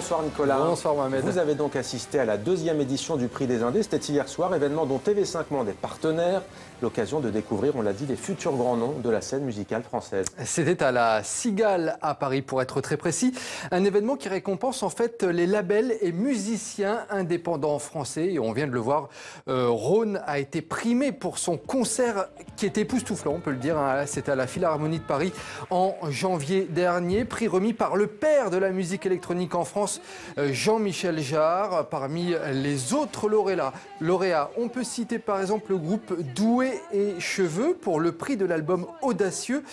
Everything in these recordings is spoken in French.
Bonsoir Nicolas. Bonsoir Mohamed. Vous avez donc assisté à la 2e édition du Prix des Indés. C'était hier soir, événement dont TV5 Monde est partenaire. L'occasion de découvrir, on l'a dit, les futurs grands noms de la scène musicale française. C'était à la Cigale à Paris pour être très précis. Un événement qui récompense en fait les labels et musiciens indépendants français. Et on vient de le voir, Rhône a été primé pour son concert qui était époustouflant, on peut le dire. C'était à la Philharmonie de Paris en janvier dernier. Prix remis par le père de la musique électronique en France, Jean-Michel Jarre. Parmi les autres lauréats, on peut citer par exemple le groupe Doué et Cheveux pour le prix de l'album Audacieux,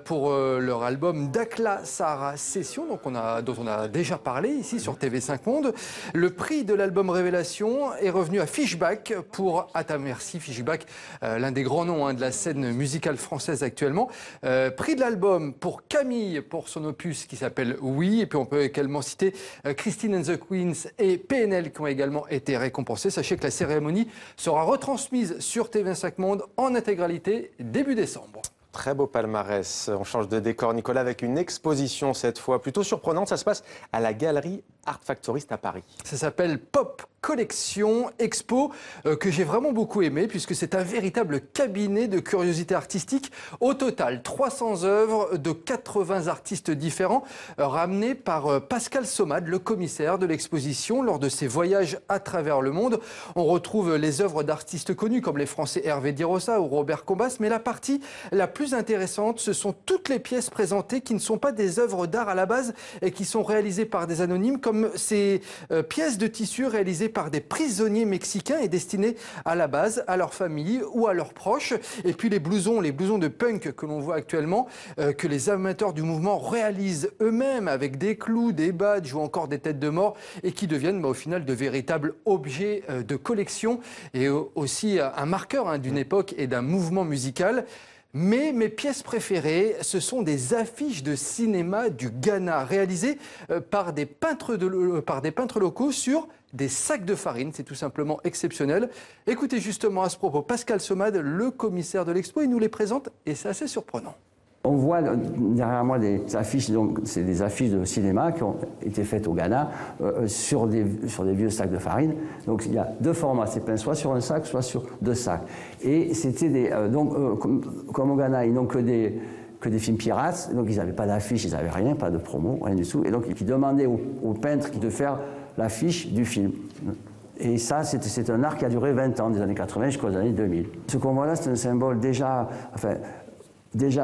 pour leur album Dakla Sahara Session, dont on a déjà parlé ici sur TV5 Monde. Le prix de l'album Révélation est revenu à Fishback pour Merci Fishback, l'un des grands noms de la scène musicale française actuellement. Prix de l'album pour Camille pour son opus qui s'appelle Oui, et puis on peut également citer Christine and the Queens et PNL qui ont également été récompensés. Sachez que la cérémonie sera retransmise sur TV5 Monde en intégralité début décembre. Très beau palmarès. On change de décor, Nicolas, avec une exposition cette fois plutôt surprenante. Ça se passe à la galerie Art Factorist à Paris. Ça s'appelle Pop Collection Expo, que j'ai vraiment beaucoup aimé puisque c'est un véritable cabinet de curiosité artistique. Au total, 300 œuvres de 80 artistes différents ramenés par Pascal Sommade, le commissaire de l'exposition, lors de ses voyages à travers le monde. On retrouve les œuvres d'artistes connus comme les Français Hervé Di Rosa ou Robert Combas, mais la partie la plus intéressante, ce sont toutes les pièces présentées qui ne sont pas des œuvres d'art à la base et qui sont réalisées par des anonymes, comme ces pièces de tissu réalisées par des prisonniers mexicains et destinées à la base à leur famille ou à leurs proches. Et puis les blousons de punk que l'on voit actuellement, que les amateurs du mouvement réalisent eux-mêmes avec des clous, des badges ou encore des têtes de mort et qui deviennent au final de véritables objets de collection et aussi un marqueur d'une époque et d'un mouvement musical. Mais mes pièces préférées, ce sont des affiches de cinéma du Ghana réalisées par des peintres locaux sur des sacs de farine. C'est tout simplement exceptionnel. Écoutez justement à ce propos Pascal Sommade, le commissaire de l'expo, il nous les présente et c'est assez surprenant. On voit derrière moi des affiches, donc c'est des affiches de cinéma qui ont été faites au Ghana sur des vieux sacs de farine. Donc il y a deux formats, c'est peint soit sur un sac, soit sur deux sacs. Et c'était comme au Ghana, ils n'ont que des films pirates, donc ils n'avaient pas d'affiches, ils n'avaient rien, pas de promo, rien du tout. Et donc ils demandaient au peintre de faire l'affiche du film. Et ça, c'est un art qui a duré 20 ans, des années 80 jusqu'aux années 2000. Ce qu'on voit là, c'est un symbole déjà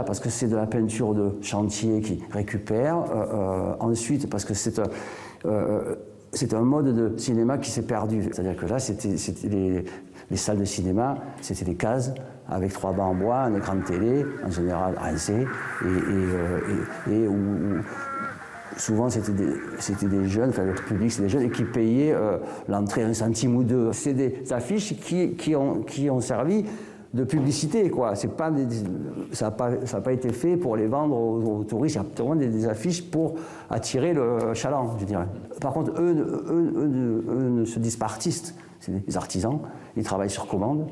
parce que c'est de la peinture de chantier qui récupère. Ensuite, parce que c'est un mode de cinéma qui s'est perdu. C'est-à-dire que là, c'était les salles de cinéma, c'était des cases avec 3 bancs en bois, un écran de télé, en général AC, et où souvent c'était des jeunes, enfin le public c'est des jeunes, et qui payaient l'entrée 1 centime ou 2. C'est des affiches qui ont servi de publicité, quoi. Ça n'a pas été fait pour les vendre aux touristes. Il y a vraiment des affiches pour attirer le chaland, je dirais. Par contre, eux ne se disent pas artistes. C'est des artisans. Ils travaillent sur commande.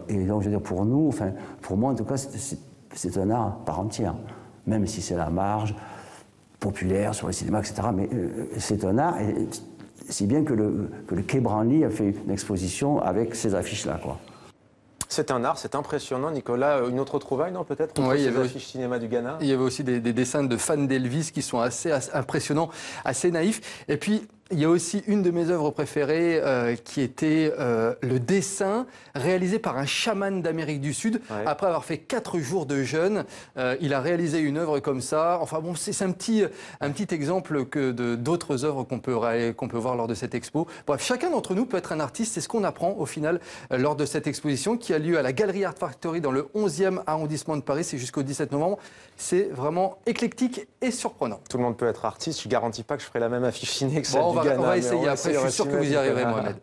Et donc, je veux dire, pour nous, enfin, pour moi en tout cas, c'est un art à part entière. Même si c'est la marge populaire sur le cinéma, etc. Mais c'est un art. Et si bien que le Quai Branly a fait une exposition avec ces affiches-là, quoi. C'est un art, c'est impressionnant. Nicolas, une autre trouvaille, non, peut-être, entre ces affiches cinéma du Ghana? Il y avait aussi des dessins de fans d'Elvis qui sont assez impressionnants, assez naïfs. Et puis, il y a aussi une de mes œuvres préférées qui était le dessin réalisé par un chaman d'Amérique du Sud. Ouais. Après avoir fait 4 jours de jeûne, il a réalisé une œuvre comme ça. Enfin bon, c'est un petit exemple d'autres œuvres qu'on peut voir lors de cette expo. Bref, chacun d'entre nous peut être un artiste. C'est ce qu'on apprend au final lors de cette exposition qui a lieu à la Galerie Art Factory dans le 11e arrondissement de Paris. C'est jusqu'au 17 novembre. C'est vraiment éclectique et surprenant. Tout le monde peut être artiste. Je ne garantis pas que je ferai la même affiche ciné que celle du Ghana. On va essayer. Après, je suis sûr que vous y arriverez, Mohamed.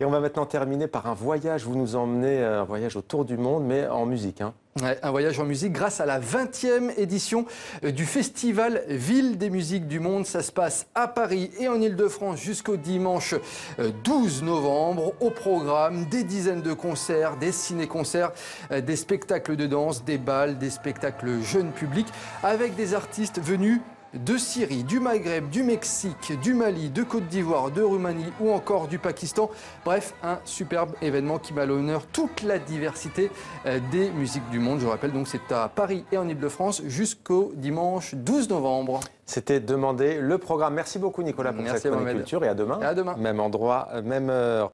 Et on va maintenant terminer par un voyage. Vous nous emmenez un voyage autour du monde, mais en musique. Ouais, un voyage en musique grâce à la 20e édition du festival Ville des musiques du monde. Ça se passe à Paris et en Ile-de-France jusqu'au dimanche 12 novembre. Au programme, des dizaines de concerts, des ciné-concerts, des spectacles de danse, des bals, des spectacles jeunes publics avec des artistes venus de Syrie, du Maghreb, du Mexique, du Mali, de Côte d'Ivoire, de Roumanie ou encore du Pakistan. Bref, un superbe événement qui met à l'honneur toute la diversité des musiques du monde. Je rappelle donc c'est à Paris et en Ile-de-France jusqu'au dimanche 12 novembre. C'était Demandé le programme. Merci beaucoup Nicolas pour cette chronique culture et à demain. À demain. Même endroit, même heure.